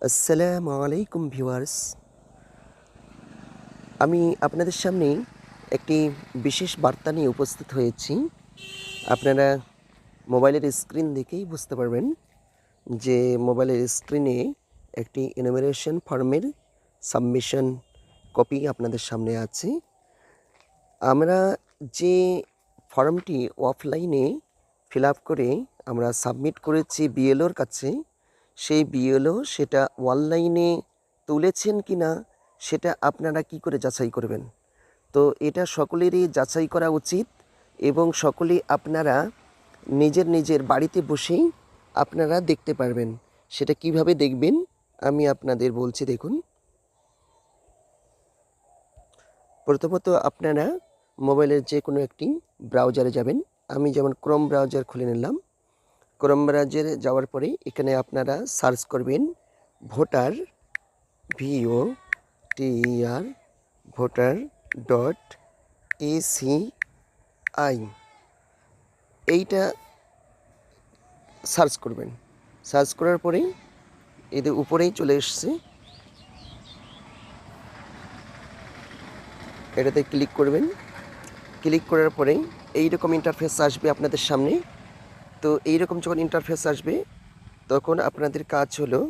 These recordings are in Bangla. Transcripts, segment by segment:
আসসালামু আলাইকুম ভিউয়ার্স। আমি আপনাদের সামনে একটি বিশেষ বার্তা নিয়ে উপস্থিত হয়েছি। আপনারা মোবাইলের স্ক্রিন দেখেই বুঝতে পারবেন যে মোবাইলের স্ক্রিনে একটি এনুমেরেশন ফর্মের সাবমিশন কপি আপনাদের সামনে আছে। আমরা যে ফর্মটি অফলাইনে ফিল আপ করে আমরা সাবমিট করেছি বিএলওর কাছে, সেই বিএলও সেটা অনলাইনে তুলেছেন কিনা সেটা আপনারা কি করে যাচাই করবেন? তো এটা সকলেরই যাচাই করা উচিত এবং সকলেই আপনারা নিজের বাড়িতে বসেই আপনারা দেখতে পারবেন। সেটা কিভাবে দেখবেন আমি আপনাদের বলছি, দেখুন। প্রথমত আপনারা মোবাইলের যে কোনো একটি ব্রাউজারে যাবেন। আমি যেমন ক্রোম ব্রাউজার খুলে নিলাম। ক্রোম ব্রাউজারে যাওয়ার পরে এখানে আপনারা সার্চ করবেন ভোটার, VOTER, voter.ac এইটা সার্চ করবেন। সার্চ করার পরে এদের উপরেই চলে এসছে, এটাতে ক্লিক করবেন। ক্লিক করার পরে এইরকম ইন্টারফেস আসবে আপনাদের সামনে। তো এইরকম যখন ইন্টারফেস আসবে তখন আপনাদের কাজ হলো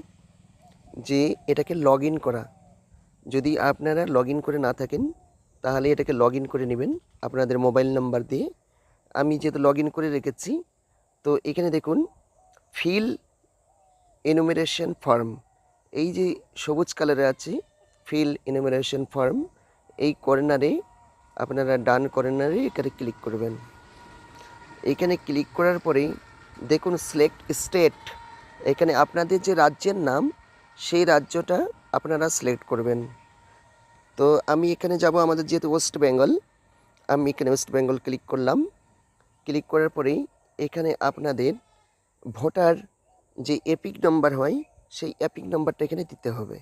যে এটাকে লগ ইন করা। যদি আপনারা লগ ইন করে না থাকেন তাহলে এটাকে লগ ইন করে নেবেন আপনাদের মোবাইল নাম্বার দিয়ে। আমি যেহেতু লগ ইন করে রেখেছি, তো এখানে দেখুন ফিল এনুমেরেশন ফর্ম, এই যে সবুজ কালারে আছে ফিল এনুমেরেশন ফর্ম, এই কর্নারে আপনারা ডান কর্নারে এখানে ক্লিক করবেন। এখানে ক্লিক করার পরে দেখুন সিলেক্ট স্টেট, এখানে আপনাদের যে রাজ্যের নাম সেই রাজ্যটা আপনারা সিলেক্ট করবেন। তো আমি এখানে যাব, আমাদের যেহেতু ওয়েস্ট বেঙ্গল, আমি এখানে ওয়েস্ট বেঙ্গল ক্লিক করলাম। ক্লিক করার পরেই এখানে আপনাদের ভোটার যে এপিক নাম্বার হয় সেই এপিক নাম্বারটা এখানে দিতে হবে।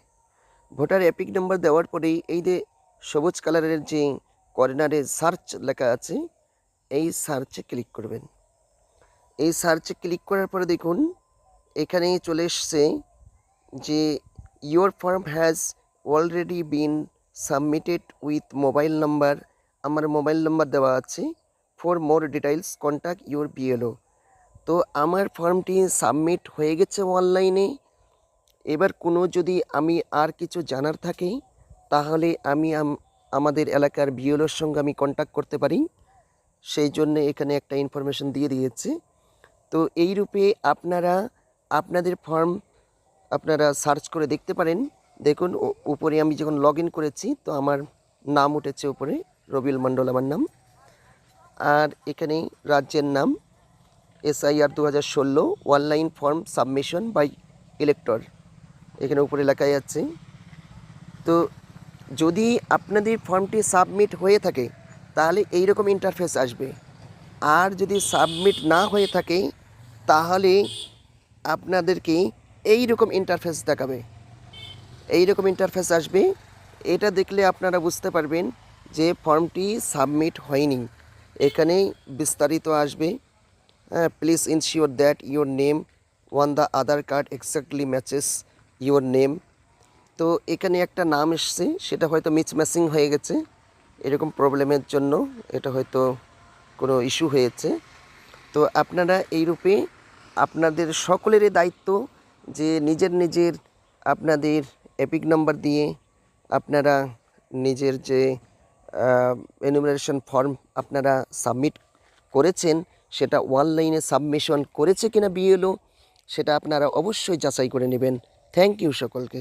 ভোটার এপিক নাম্বার দেওয়ার পরেই এই যে সবুজ কালারের যে কর্নারে সার্চ লেখা আছে এই সার্চে ক্লিক করবেন। এই সার্চে ক্লিক করার পরে দেখুন এখানে চলে এসছে যে your form has already been submitted with mobile number. আমার মোবাইল নাম্বার দেওয়া আছে। For more details contact your BLO. তো আমার ফর্মটি সাবমিট হয়ে গেছে অনলাইনে। এবার কোনো যদি আমি আর কিছু জানার থাকে তাহলে আমি আমাদের এলাকার বিএলওর সঙ্গে আমি কন্ট্যাক্ট করতে পারি, সেই জন্য এখানে একটা ইনফরমেশন দিয়ে দিয়েছে। তো এই রূপে আপনারা আপনাদের ফর্ম আপনারা সার্চ করে দেখতে পারেন। দেখুন উপরে আমি যখন লগ ইন করেছি তো আমার নাম উঠেছে উপরে, রবিউল মণ্ডল আমার নাম। আর এখানে রাজ্যের নাম SIR 2016 online form submission by elector, এখানে উপরে লেখাই আছে। তো যদি আপনাদের ফর্মটি সাবমিট হয়ে থাকে তাহলে এই রকম ইন্টারফেস আসবে। আর যদি সাবমিট না হয়ে থাকে তাহলে আপনাদেরকে এই রকম ইন্টারফেস দেখাবে, এই রকম ইন্টারফেস আসবে। এটা দেখলে আপনারা বুঝতে পারবেন যে ফর্মটি সাবমিট হয়নি। এখানে বিস্তারিত আসবে, please ensure that your name on the Aadhaar card exactly matches your name. তো এখানে একটা নাম এসছে, সেটা হয়তো মিসম্যাচিং হয়ে গেছে, এরকম প্রবলেমের জন্য এটা হয়তো কোনো ইস্যু হয়েছে। তো আপনারা এই রূপে আপনাদের সকলেরই দায়িত্ব যে নিজের আপনাদের এপিক নাম্বার দিয়ে আপনারা নিজের যে এনুমারেশন ফর্ম আপনারা সাবমিট করেছেন সেটা অনলাইনে সাবমিশন করেছে কিনা বিএলও সেটা আপনারা অবশ্যই যাচাই করে নেবেন। থ্যাংক ইউ সকলকে।